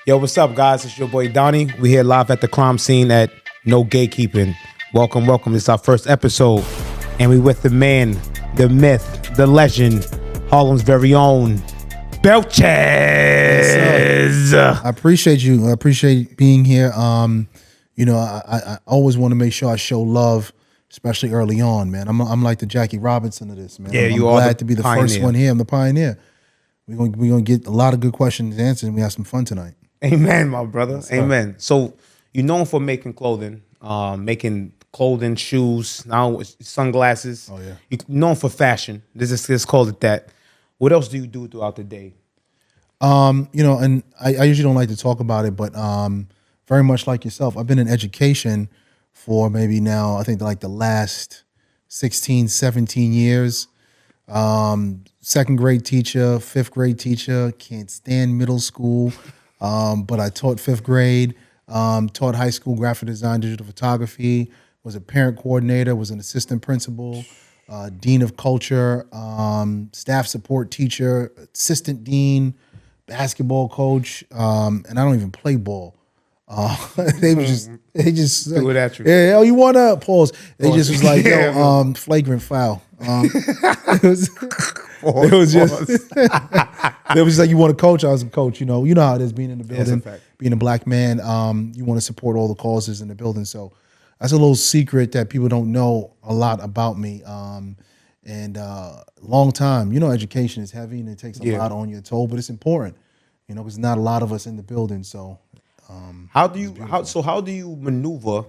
Yo, what's up, guys? It's your boy Donnie. We here live at the crime scene at No Gatekeeping. Welcome. This is our first episode, and we with the man, the myth, the legend, Harlem's very own, Belchez. I appreciate you. I appreciate being here. I always want to make sure I show love, especially early on, man. I'm like the Jackie Robinson of this, man. Yeah, I'm you are glad to be the pioneer. first one here. I'm the pioneer. We're gonna get a lot of good questions answered, and we have some fun tonight. Amen, my brother. Amen. So you're known for making clothing, shoes, now sunglasses. Oh yeah. You're known for fashion. Let's call it that. What else do you do throughout the day? And I usually don't like to talk about it, but very much like yourself, I've been in education for maybe now, I think like the last 16, 17 years. Second grade teacher, fifth grade teacher, can't stand middle school. But I taught fifth grade, taught high school graphic design, digital photography, was a parent coordinator, was an assistant principal, dean of culture, staff support teacher, assistant dean, basketball coach, and I don't even play ball. They just Do it at you. Yeah, you want to pause? They just was like, yo, flagrant foul. It was just it was like, you want to coach? I was a coach. You know how it is being in the building, being a black man. You want to support all the causes in the building. So that's a little secret that people don't know a lot about me. Long time. Education is heavy and it takes a lot on your toll, but it's important. Because not a lot of us in the building. So How do you maneuver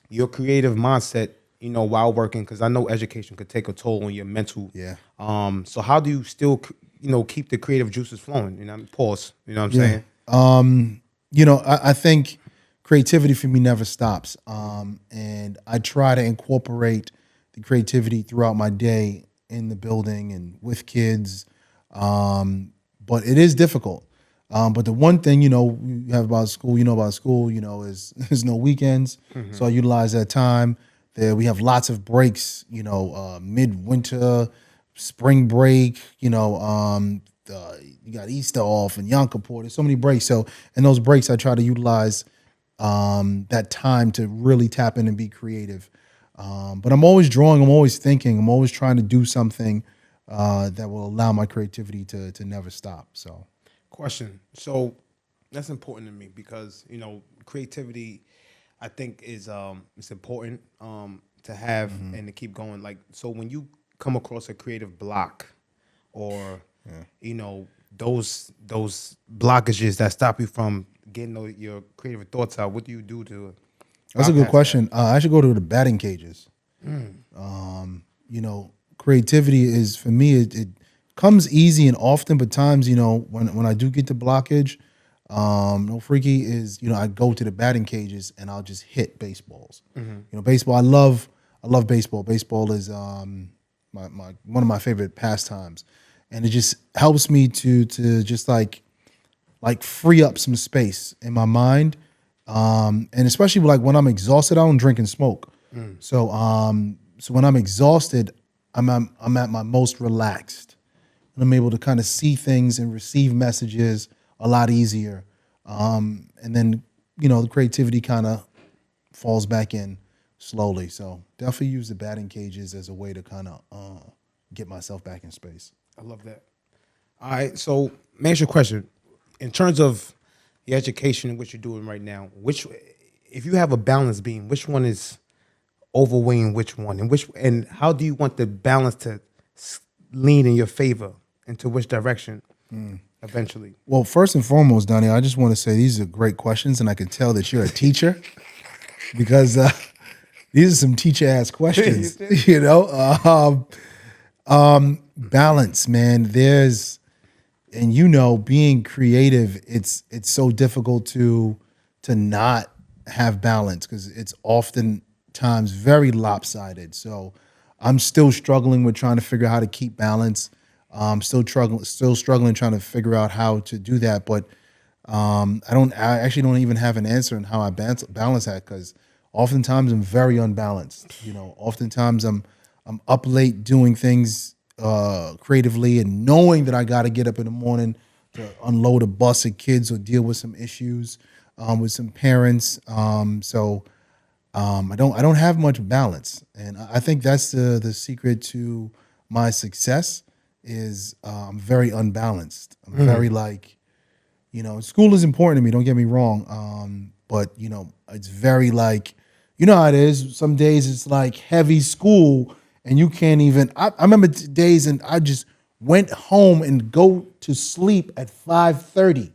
your creative mindset, while working? Because I know education could take a toll on your mental. Yeah. So how do you still, keep the creative juices flowing? Pause. You know what I'm saying? I think creativity for me never stops. And I try to incorporate the creativity throughout my day in the building and with kids. But it is difficult. But the one thing, you have about school, is there's no weekends. Mm-hmm. So I utilize that time. There we have lots of breaks, midwinter, spring break, you got Easter off and Yom Kippur. There's so many breaks. So in those breaks, I try to utilize that time to really tap in and be creative. But I'm always drawing, I'm always thinking, I'm always trying to do something that will allow my creativity to never stop. So. Question. So that's important to me because creativity, I think is it's important to have and to keep going. Like, so when you come across a creative block or those blockages that stop you from getting your creative thoughts out, what do you do to? That's a good question. I should go to the batting cages. Creativity is, for me, it comes easy and often, but times, when I do get the blockage, no freaky is, I go to the batting cages and I'll just hit baseballs. Mm-hmm. Baseball, I love baseball. Baseball is one of my favorite pastimes, and it just helps me to just like free up some space in my mind, and especially like when I'm exhausted, I don't drink and smoke. So when I'm exhausted, I'm at my most relaxed. And I'm able to kind of see things and receive messages a lot easier. And then, the creativity kind of falls back in slowly. So definitely use the batting cages as a way to kind of get myself back in space. I love that. All right. So let me ask you a question. In terms of your education and what you're doing right now, if you have a balance beam, which one is overweighing which one? And how do you want the balance to lean in your favor? Into which direction eventually? Well, first and foremost, Donnie, I just want to say these are great questions, and I can tell that you're a teacher because these are some teacher-ass questions. Balance, man. Being creative, it's so difficult to not have balance because it's oftentimes very lopsided. So I'm still struggling with trying to figure out how to keep balance. Still struggling trying to figure out how to do that, but I actually don't even have an answer on how I balance that because oftentimes I'm very unbalanced. Oftentimes I'm up late doing things creatively and knowing that I got to get up in the morning unload a bus of kids or deal with some issues with some parents. So I don't have much balance, and I think that's the secret to my success. Is I'm very unbalanced. I'm very like, school is important to me. Don't get me wrong, but it's very like, how it is. Some days it's like heavy school, and you can't even. I remember days, and I just went home and go to sleep at 5:30.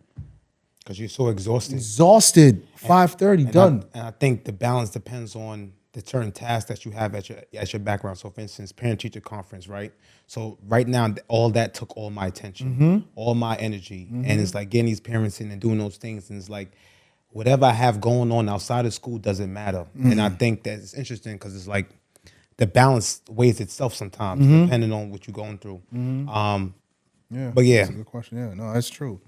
Because you're so exhausted. Exhausted. 5:30 done. I think the balance depends on the certain tasks that you have at your background. So, for instance, parent-teacher conference, right? So right now, all that took all my attention, all my energy, and it's like getting these parents in and doing those things, and it's like whatever I have going on outside of school doesn't matter. And I think that it's interesting because it's like the balance weighs itself sometimes, depending on what you're going through. Yeah, but yeah, that's a good question. Yeah, no, that's true.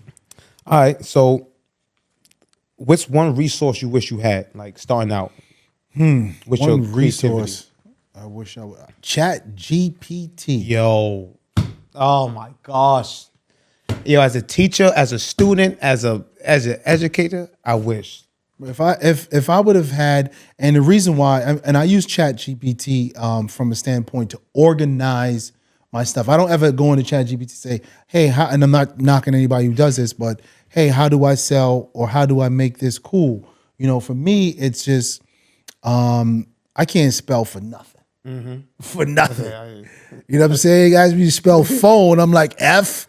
All right, so what's one resource you wish you had, like starting out? With your One resource I wish I would. ChatGPT. Yo, oh my gosh. Yo, as a teacher, as a student, as an educator, I wish. If I would have had, and the reason why, and I use ChatGPT from a standpoint to organize my stuff. I don't ever go into ChatGPT and say, hey, and I'm not knocking anybody who does this, but hey, how do I sell or how do I make this cool? For me, it's just, I can't spell for nothing. For nothing. Okay, you know what I'm saying? Guys, when you spell phone, I'm like FONE.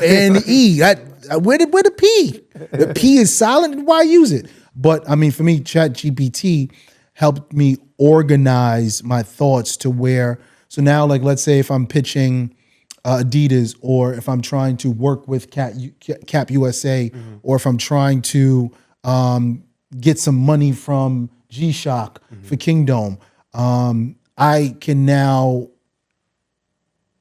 Where the P? The P is silent. Why use it? But I mean, for me, ChatGPT helped me organize my thoughts to where. So now, like, let's say if I'm pitching Adidas, or if I'm trying to work with Cap USA, or if I'm trying to get some money from G-Shock for Kingdom, I can now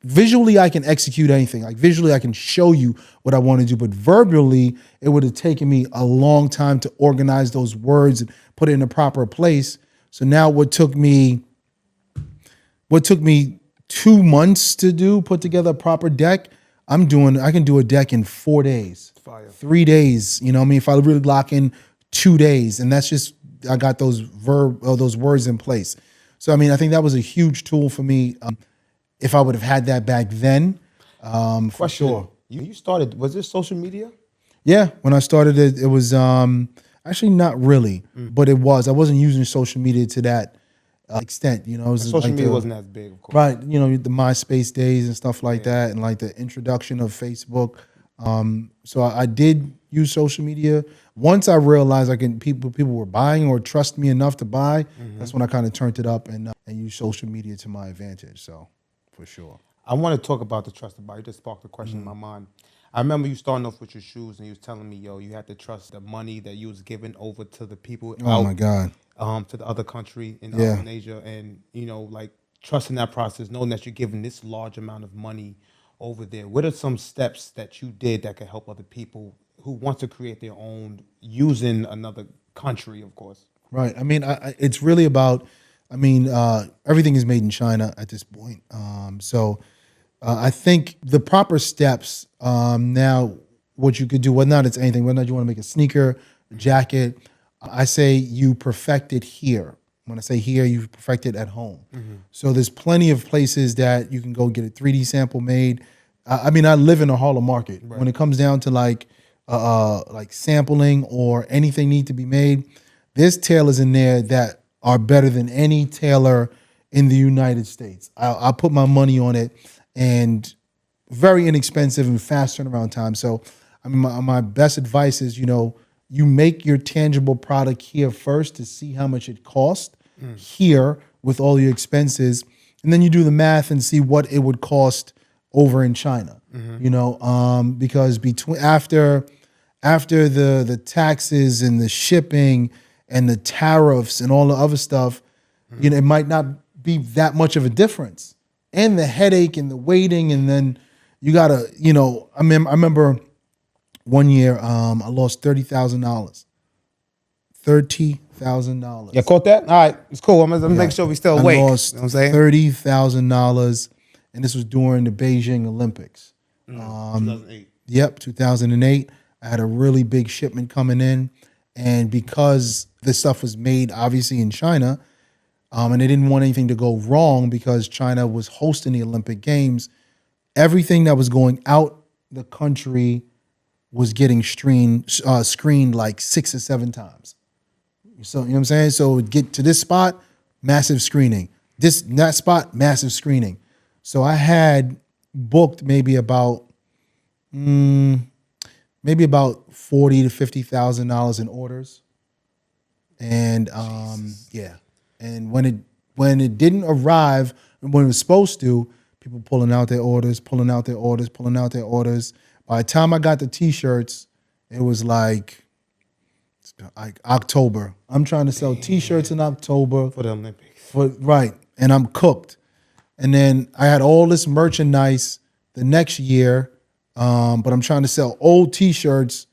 visually I can execute anything. Like visually I can show you what I want to do, but verbally it would have taken me a long time to organize those words and put it in a proper place. So now what took me 2 months to do, put together a proper deck, I can do a deck in 4 days. Fire. 3 days, you know what I mean? If I really lock in 2 days, and that's just, I got those words in place. So, I mean, I think that was a huge tool for me. If I would have had that back then, for sure. You started, was this social media? Yeah, when I started it was actually not really, but it was. I wasn't using social media to that extent, It was social media wasn't as big, of course. Right, the MySpace days and stuff like that, and like the introduction of Facebook. So I did use social media. Once I realized people were buying or trust me enough to buy, that's when I kind of turned it up and used social media to my advantage. So, for sure. I want to talk about the trusted buyer. You just sparked a question in my mind. I remember you starting off with your shoes, and you was telling me, yo, you had to trust the money that you was giving over to the people. Oh my God. To the other country in Asia, and like trusting that process, knowing that you're giving this large amount of money over there. What are some steps that you did that could help other people who want to create their own using another country, of course? Right. I mean, it's really about. I mean, everything is made in China at this point. So I think the proper steps now, what you could do, whether or not it's anything, whether or not you want to make a sneaker, a jacket, I say you perfect it here. When I say here, you perfect it at home. So there's plenty of places that you can go get a 3D sample made. I mean, I live in a Harlem market. Right. When it comes down to like sampling or anything need to be made, there's tailors in there that are better than any tailor in the United States. I'll put my money on it, and very inexpensive and fast turnaround time. So I mean, my best advice is, you make your tangible product here first to see how much it costs here with all your expenses. And then you do the math and see what it would cost over in China, because after the taxes and the shipping and the tariffs and all the other stuff, it might not be that much of a difference. And the headache and the waiting, and then you gotta, I remember one year, I lost $30,000. $30,000. You caught that? All right, it's cool. I'm gonna make sure we still awake. I lost $30,000, and this was during the Beijing Olympics. 2008. Yep, 2008. I had a really big shipment coming in. And because this stuff was made obviously in China, and they didn't want anything to go wrong because China was hosting the Olympic Games, everything that was going out the country was getting screened like 6 or 7 times. So, you know what I'm saying? So it would get to this spot, massive screening. That spot, massive screening. So I had booked maybe about $40,000 to $50,000 in orders. And yeah. And when it didn't arrive when it was supposed to, people pulling out their orders. By the time I got the t-shirts, it was like October. I'm trying to sell t-shirts in October. For the Olympics. Right. And I'm cooked. And then I had all this merchandise the next year, but I'm trying to sell old t-shirts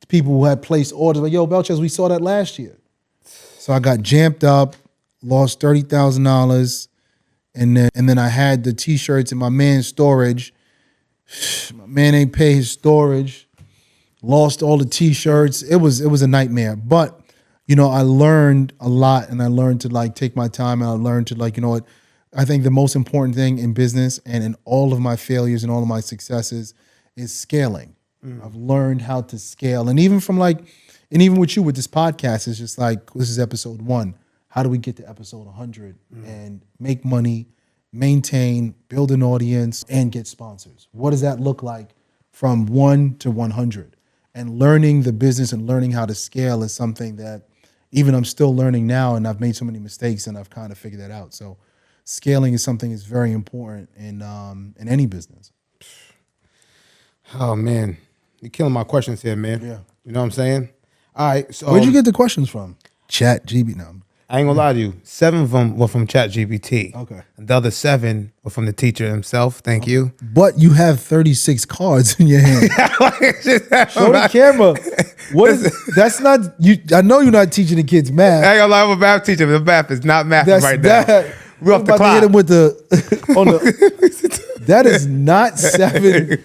to people who had placed orders. Like, yo, Belchez, we saw that last year. So I got jammed up, lost $30,000. And then I had the t-shirts in my man's storage. My man ain't pay his storage. Lost all the t-shirts. It was a nightmare. But, you know, I learned a lot, and I learned to like take my time, and I learned to like, you know what, I think the most important thing in business and in all of my failures and all of my successes is scaling. I've learned how to scale. And even with you with this podcast, it's just like, this is episode 1. How do we get to episode 100 and make money, maintain, build an audience, and get sponsors? What does that look like from 1 to 100? And learning the business and learning how to scale is something that even I'm still learning now, and I've made so many mistakes and I've kind of figured that out. So scaling is something that's very important in any business. Oh, man. You're killing my questions here, man. Yeah. You know what I'm saying? All right. So Where'd you get the questions from? ChatGPT. No. I ain't gonna lie to you. 7 of them were from ChatGPT. Okay. And the other 7 were from the teacher himself. Thank you. But you have 36 cards in your hand. Show the camera. What is that's not you? I know you're not teaching the kids math. I ain't gonna lie, I'm a math teacher. The math is not math right that. now. We're off the about clock. to hit him with that is not 7.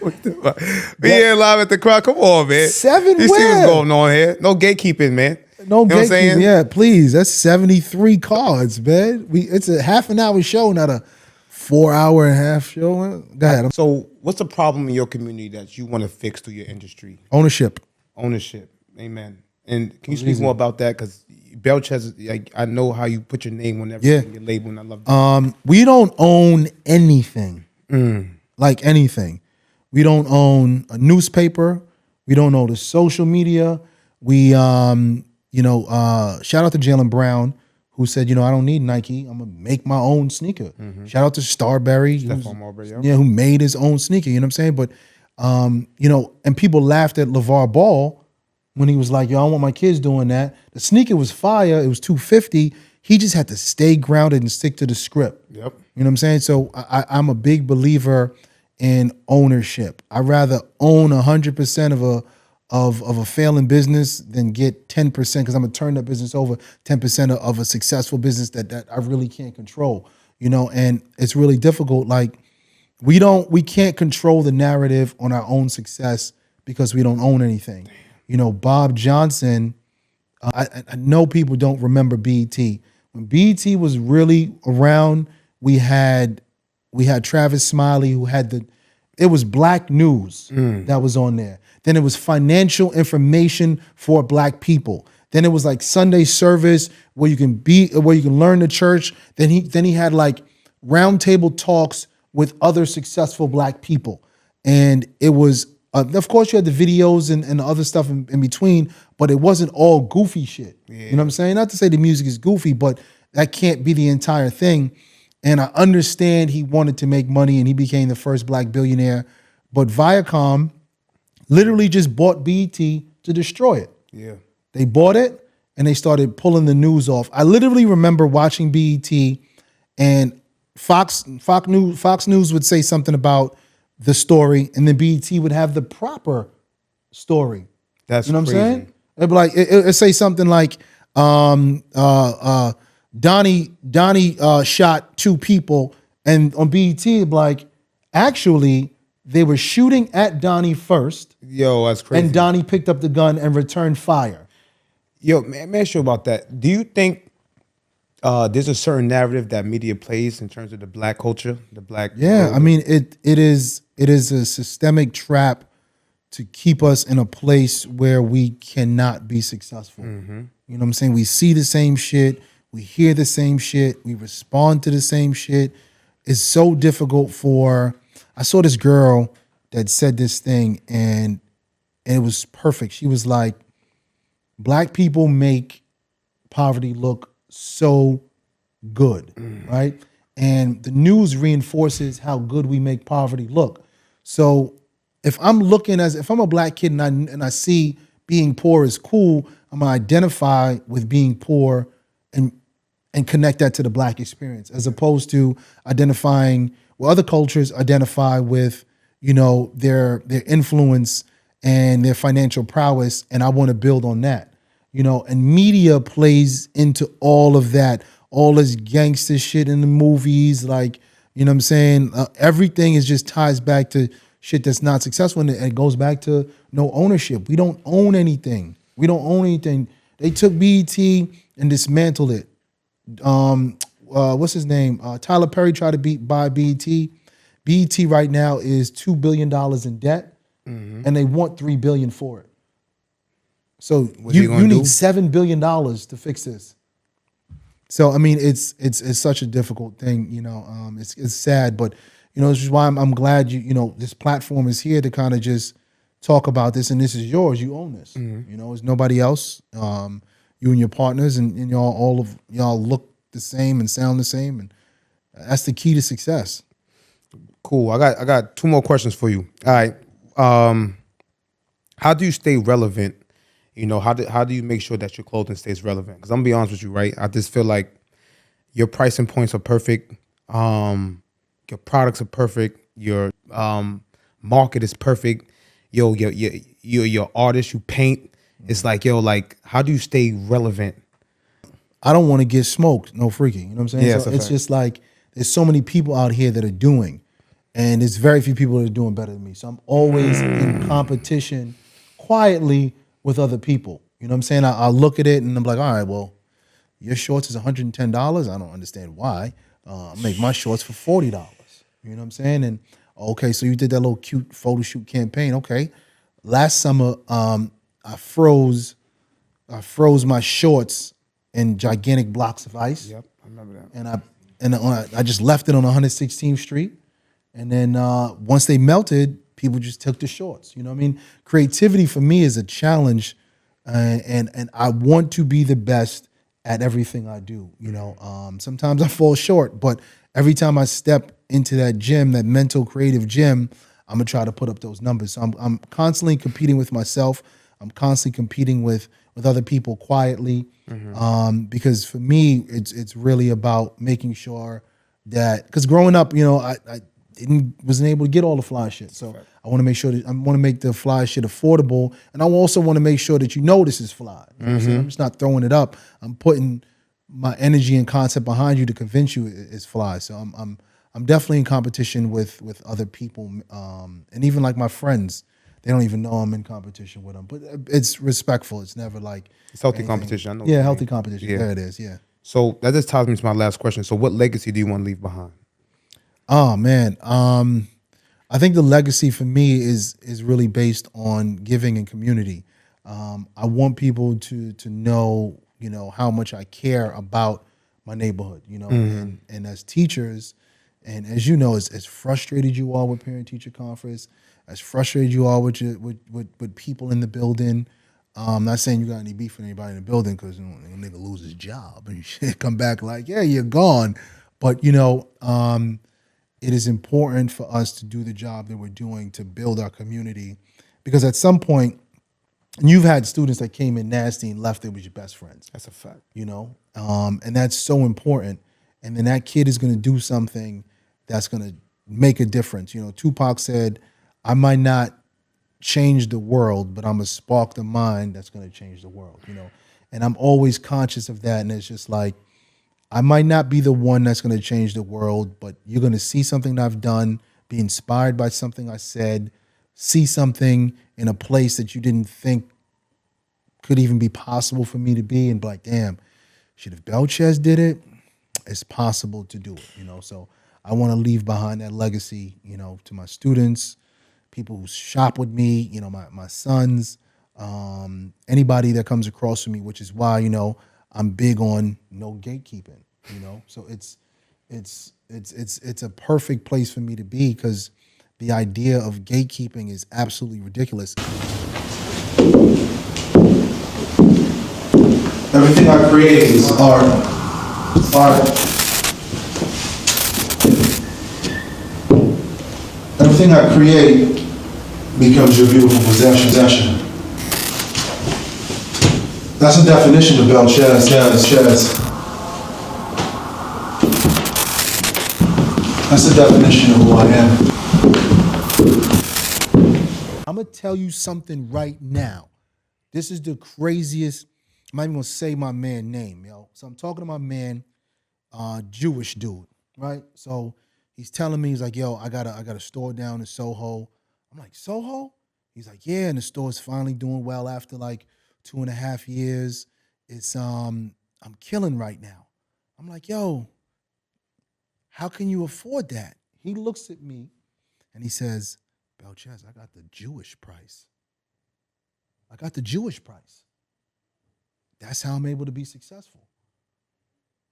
We here live at the crowd. Come on, man. 7 You see where? what's going on here? No gatekeeping, man. No You know what I'm saying? gatekeeping. Yeah, please. That's 73 cards, man. It's a half an hour show, not a 4.5 hour show. Go ahead. So what's the problem in your community that you want to fix through your industry? Ownership. Amen. And can you speak more about that? Because Belchez, like, I know how you put your name on everything, your label, and I love that. We don't own anything. Like anything. We don't own a newspaper. We don't own the social media. We shout out to Jalen Brown, who said, I don't need Nike. I'm gonna make my own sneaker. Shout out to Starberry, who made his own sneaker. You know what I'm saying? But and people laughed at LeVar Ball when he was like, yo, I don't want my kids doing that. The sneaker was fire. It was $250. He just had to stay grounded and stick to the script. Yep. You know what I'm saying? So I'm a big believer in ownership. I'd rather own 100% of a failing business than get 10%, because I'm gonna turn that business over 10% of a successful business that I really can't control. And it's really difficult. Like we can't control the narrative on our own success because we don't own anything. Bob Johnson, I know people don't remember BET. When BET was really around, we had Travis Smiley, who had it was Black News that was on there. Then it was financial information for Black people. Then it was like Sunday service where you can learn the church. Then he had like roundtable talks with other successful Black people. And it was, of course you had the videos and the other stuff in between, but it wasn't all goofy shit. Yeah. You know what I'm saying? Not to say the music is goofy, but that can't be the entire thing. And I understand he wanted to make money and he became the first Black billionaire, but Viacom literally just bought BET to destroy it. Yeah. They bought it and they started pulling the news off. I literally remember watching BET and Fox News would say something about the story, and then BET would have the proper story. That's what I'm crazy. saying? It'd be like it'd say something like Donnie shot 2 people, and on BET it'd be like, actually they were shooting at Donnie first, Yo, that's crazy. and Donnie picked up the gun and returned fire. Yo, man, ask you about that. Do you think there's a certain narrative that media plays in terms of the black culture, the black? Yeah, I mean, it is a systemic trap to keep us in a place where we cannot be successful. Mm-hmm. You know what I'm saying? We see the same shit, we hear the same shit, we respond to the same shit. It's so difficult for. I saw this girl that said this thing, and it was perfect. She was like, "Black people make poverty look so good, right? And the news reinforces how good we make poverty look. So if I'm a black kid and I see being poor is cool, I'm gonna identify with being poor and connect that to the black experience, as opposed to identifying where other cultures identify with, you know, their influence and their financial prowess, and I want to build on that. You know, and media plays into all of that, all this gangster shit in the movies, like, you know what I'm saying? Everything is just ties back to shit that's not successful, and it goes back to no ownership. We don't own anything. They took BET and dismantled it. What's his name? Tyler Perry tried to buy BET. BET right now is $2 billion in debt, and they want $3 billion for it. So you need $7 billion to fix this. So I mean, it's such a difficult thing, you know. It's sad, but you know, this is why I'm glad you know this platform is here to kind of just talk about this, and this is yours. You own this. You know, it's nobody else. You and your partners, and y'all look the same and sound the same, and that's the key to success. Cool. I got two more questions for you. All right. How do you stay relevant? You know, how do you make sure that your clothing stays relevant? Because I'm gonna be honest with you, right? I just feel like your pricing points are perfect. Your products are perfect. Your market is perfect. Your artist, you paint. It's like, how do you stay relevant? I don't want to get smoked, no freaking. You know what I'm saying? Yeah, so it's just like there's so many people out here that are doing, and there's very few people that are doing better than me. So I'm always in competition quietly with other people. You know what I'm saying? I look at it and I'm like, all right, well, your shorts is $110. I don't understand why. I make my shorts for $40. You know what I'm saying? And okay, so you did that little cute photo shoot campaign. Okay. Last summer, I froze my shorts in gigantic blocks of ice. Yep, I remember that. And I just left it on 116th Street. And then once they melted, people just took the shorts. You know what I mean? Creativity for me is a challenge, and I want to be the best at everything I do. You know, sometimes I fall short, but every time I step into that gym, that mental creative gym, I'm gonna try to put up those numbers. So I'm constantly competing with myself. I'm constantly competing with other people quietly, because for me, it's really about making sure that, because growing up, you know, I wasn't able to get all the fly shit. So I want to make sure that I want to make the fly shit affordable, and I also want to make sure that you know this is fly. You know what I'm saying? I'm just not throwing it up. I'm putting my energy and concept behind you to convince you it's fly. So I'm definitely in competition with other people, and even like my friends. They don't even know I'm in competition with them, but it's respectful. It's never like it's healthy competition. I know. Yeah, healthy competition. Yeah. There it is. Yeah. So that just ties me to my last question. So what legacy do you want to leave behind? Oh man, I think the legacy for me is really based on giving and community. I want people to know, you know, how much I care about my neighborhood, you know, and as teachers, and as you know, as frustrated you are with parent-teacher conference, as frustrated you are with people in the building. I'm not saying you got any beef with anybody in the building, because, you know, a nigga lose his job and shit, come back like, yeah, you're gone. But, you know, it is important for us to do the job that we're doing to build our community, because at some point, and you've had students that came in nasty and left, they was your best friends. That's a fact. You know, and that's so important. And then that kid is going to do something that's going to make a difference. You know, Tupac said, I might not change the world, but I'm a spark the mind that's going to change the world, you know. And I'm always conscious of that. And it's just like, I might not be the one that's going to change the world, but you're going to see something that I've done, be inspired by something I said, see something in a place that you didn't think could even be possible for me to be, and be like, damn, shit, if Belchez did it, it's possible to do it, So I want to leave behind that legacy, to my students, people who shop with me, my sons, anybody that comes across with me, which is why, I'm big on no gatekeeping, So it's a perfect place for me to be, because the idea of gatekeeping is absolutely ridiculous. Everything I create is art. Everything I create becomes your beautiful possession. That's the definition of Belchez. That's the definition of who I am. I'm going to tell you something right now. This is the craziest. I'm not even going to say my man's name, yo. So I'm talking to my man, Jewish dude, right? So he's telling me, he's like, yo, I got a store down in Soho. I'm like, Soho? He's like, yeah, and the store's finally doing well after like 2.5 years. It's I'm killing right now. I'm like, yo, how can you afford that? He looks at me and he says, Belchez, I got the Jewish price. That's how I'm able to be successful.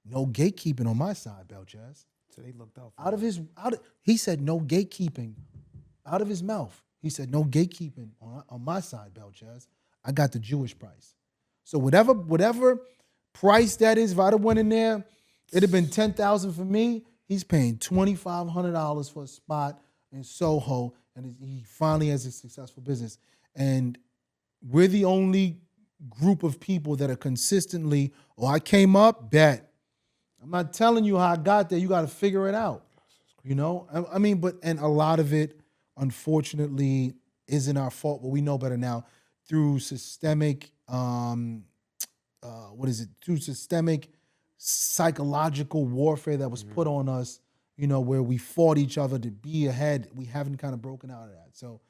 No gatekeeping on my side, Belchez. So they looked out. He said no gatekeeping out of his mouth. He said no gatekeeping on my side, Belchez. I got the Jewish price. So whatever price that is, if I'd have went in there, it'd have been $10,000 for me. He's paying $2,500 for a spot in Soho, and he finally has a successful business. And we're the only group of people that are consistently, I came up, bet. I'm not telling you how I got there. You got to figure it out. I mean, and a lot of it, unfortunately, isn't our fault, but we know better now through systemic, through systemic psychological warfare that was put on us, where we fought each other to be ahead. We haven't kind of broken out of that. So,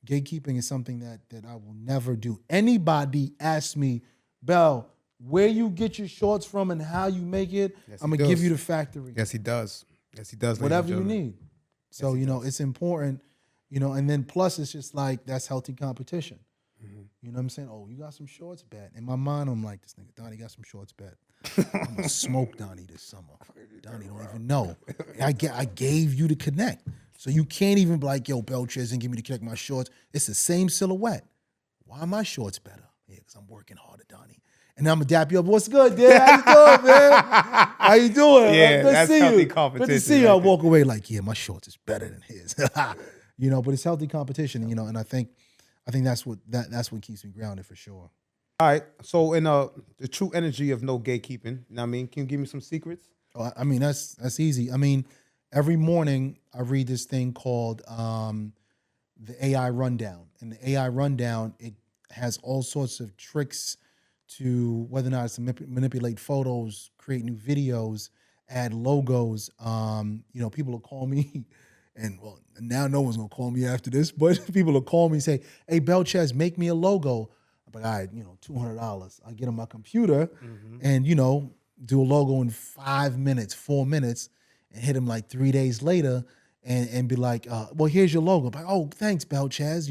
gatekeeping is something that I will never do. Anybody asks me, Bell, where you get your shorts from and how you make it, I'm going to give you the factory. Yes, he does. Whatever you need. So, it's important, and then plus it's just like, that's healthy competition. Mm-hmm. You know what I'm saying? Oh, you got some shorts? Bet. In my mind, I'm like, this nigga, Donnie got some shorts? Bet. I'm going to smoke Donnie this summer. Donnie don't even know. I gave you the connect. So you can't even be like, yo, Belchez, and give me the connect my shorts. It's the same silhouette. Why are my shorts better? Yeah, because I'm working harder, Donnie. And I'm going to dap you up. What's good, Dan? How you doing, man? How you doing? Yeah, good that's to see healthy you. competition. Good to see you. I walk away like, yeah, my shorts is better than his. But it's healthy competition, and I think that's what keeps me grounded for sure. All right. So in the true energy of no gatekeeping, can you give me some secrets? Oh, I mean, that's easy. I mean, every morning I read this thing called the AI Rundown. And the AI Rundown, it has all sorts of tricks to whether or not it's to manipulate photos, create new videos, add logos. People will call me, and now no one's gonna call me after this, but people will call me and say, hey, Belchez, make me a logo. I'm like, all right, $200. I get on my computer and, do a logo in 5 minutes, 4 minutes, and hit him like 3 days later and be like, well, here's your logo. I'm like, oh, thanks, Belchez.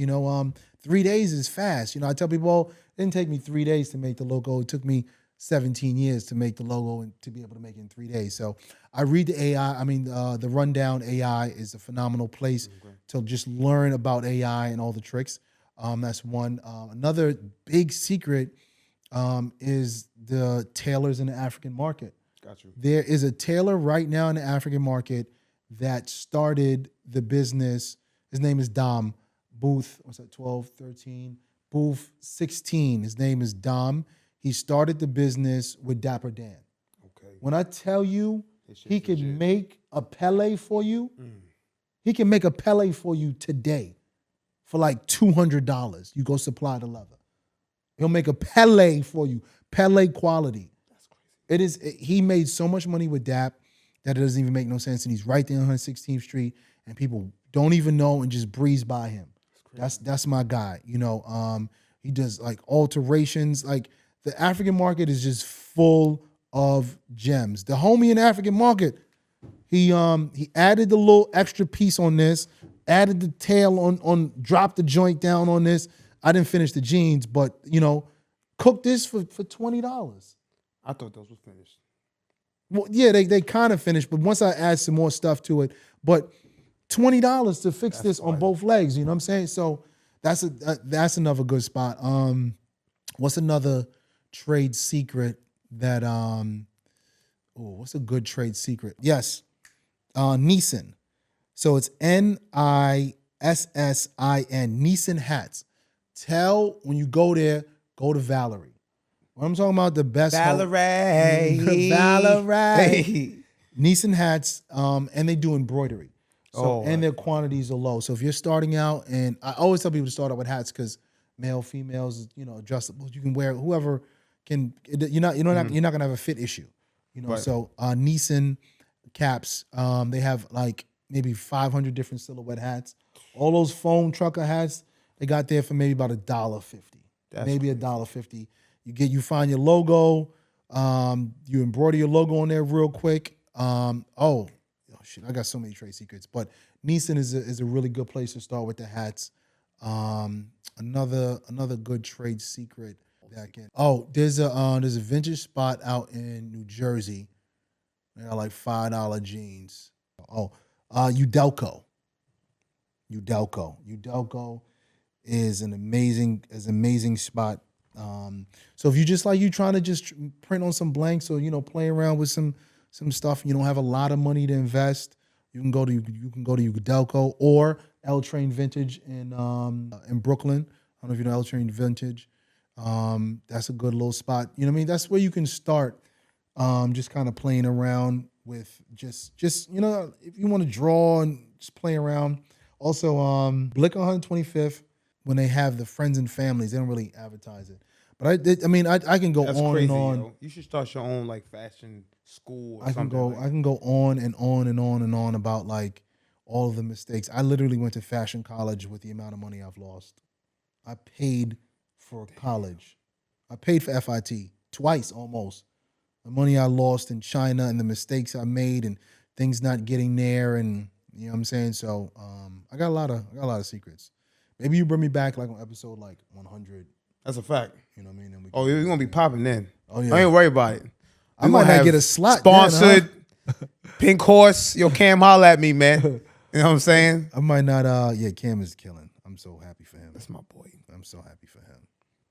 3 days is fast. I tell people, it didn't take me 3 days to make the logo. It took me 17 years to make the logo and to be able to make it in 3 days. So I read the AI. I mean, the Rundown AI is a phenomenal place to just learn about AI and all the tricks. That's one. Another big secret is the tailors in the African market. Got you. There is a tailor right now in the African market that started the business. His name is Dom. Booth, 12, 13? Booth 16. His name is Dom. He started the business with Dapper Dan. Okay. When I tell you he can make a Pele for you, he can make a Pele for you today for like $200. You go supply the leather. He'll make a Pele for you, Pele quality. That's crazy. He made so much money with Dap. that it doesn't even make no sense, and he's right there on 116th Street, and people don't even know and just breeze by him. That's my guy. You know, he does like alterations. Like the African market is just full of gems. The homie in the African market, he added the little extra piece on this, added the tail on dropped the joint down on this. I didn't finish the jeans, but you know, cooked this for $20. I thought those were finished. Well, yeah, they kind of finished, but once I add some more stuff to it, but $20 to fix this on both legs, you know what I'm saying? So that's another good spot. What's another trade secret that what's a good trade secret? Yes. Nissan. So it's Nissin, Nissan hats. Tell when you go there, go to Valerie. What I'm talking about, the best Valerie. Valerie. Nissan hats, and they do embroidery. So and their quantities are low. So if you're starting out, and I always tell people to start out with hats because male, females, you know, adjustables. You can wear whoever can. You're not gonna have a fit issue, you know. Right. So Nissan caps, they have like maybe 500 different silhouette hats. All those foam trucker hats they got there for maybe about $1.50, maybe $1.50. You find your logo, you embroider your logo on there real quick. Shit, I got so many trade secrets, but Nissan is a really good place to start with the hats. Another good trade secret there's a vintage spot out in New Jersey. They got like $5 jeans. Udelco is an amazing spot. So if you just like you trying to just print on some blanks or, you know, play around with some stuff, you don't have a lot of money to invest, you can go to Udelco or L Train Vintage in Brooklyn. I don't know if you know L Train Vintage. That's a good little spot. You know what I mean? That's where you can start just kind of playing around with just you know, if you want to draw and just play around. Also, Blick 125th, when they have the friends and families, they don't really advertise it. But I can go on crazy, and on. Yo. You should start your own like fashion school. Or I can go on and on and on and on about like all of the mistakes. I literally went to fashion college with the amount of money I've lost. I paid for college. I paid for FIT twice almost. The money I lost in China and the mistakes I made and things not getting there, and you know what I'm saying. So I got a lot of secrets. Maybe you bring me back like on episode like 100. That's a fact. You know what I mean? And you're gonna be popping then. Oh yeah. I ain't worry about it. I might not get a slot. Sponsored. Then, huh? Pink Horse. Yo, Cam, holla at me, man. You know what I'm saying? I might not. Cam is killing. I'm so happy for him. That's my boy. I'm so happy for him.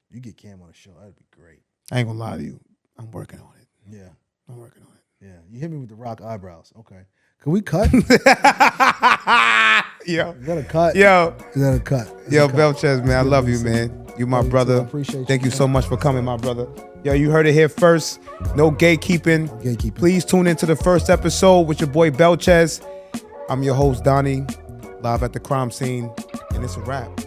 You get Cam on the show, that'd be great. I ain't gonna lie to you. I'm working on it. Yeah. I'm working on it. Yeah. You hit me with the rock eyebrows. Okay. Can we cut? Yo. Is that a cut? Yo. Is that a cut? Yo, Belchez, man. I love you, man. You my brother. I appreciate you. Thank you so much for coming, my brother. Yo, you heard it here first. No gatekeeping. Gatekeeping. Please tune into the first episode with your boy Belchez. I'm your host, Donnie, live at the crime scene, and it's a wrap.